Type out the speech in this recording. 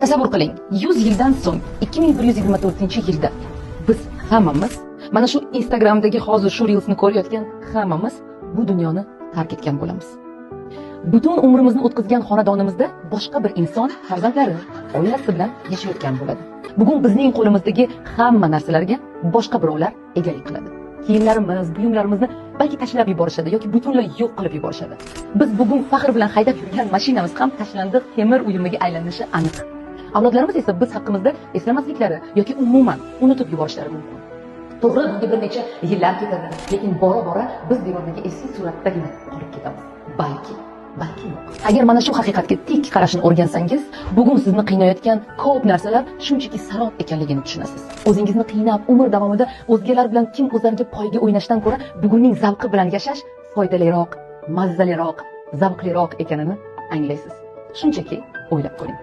Tasavvur qiling, 100 yildan so'ng 2124-yilda biz hammamiz mana shu Instagramdagi hozir shu Reels'ni ko'rayotgan hammamiz bu dunyoni tark etgan bo'lamiz. Butun umrimizni o'tkazgan xonadonimizda boshqa bir inson farzandlari, oilasi bilan yashayotgan bo'ladi. Bugun bizning qo'limizdagi hamma narsalarga boshqa birovlar egalik qiladi. Kiyimlarimiz, buyumlarimizni balki tashlab yuborishadi yoki butunlay yo'q qilib yuborishadi. Biz bugun faxr bilan haydab yurgan mashinamiz ham tashlandiq temir uyumiga aylanishi aniq. Avlodlarimiz esa biz haqimizda eslamasliklari yoki umuman unutib yuborishlari mumkin. To'g'ri, bunga bir necha yillar ketadi, lekin bora-bora biz devordagi eski suratdagina qolib ketamiz. Balki yo'q. Agar mana shu haqiqatga tik qarashni o'rgansangiz, bugun sizni qiynayotgan ko'p narsalar shunchaki sarob ekanligini tushunasiz. O'zingizni qiynab, umr davomida o'zgalar bilan kim o'zlariga poyga o'ynashdan ko'ra, bugunning zavqi bilan yashash foydaliroq, mazaliroq, zavqliroq ekanini anglaysiz. Shunchaki o'ylab ko'ring.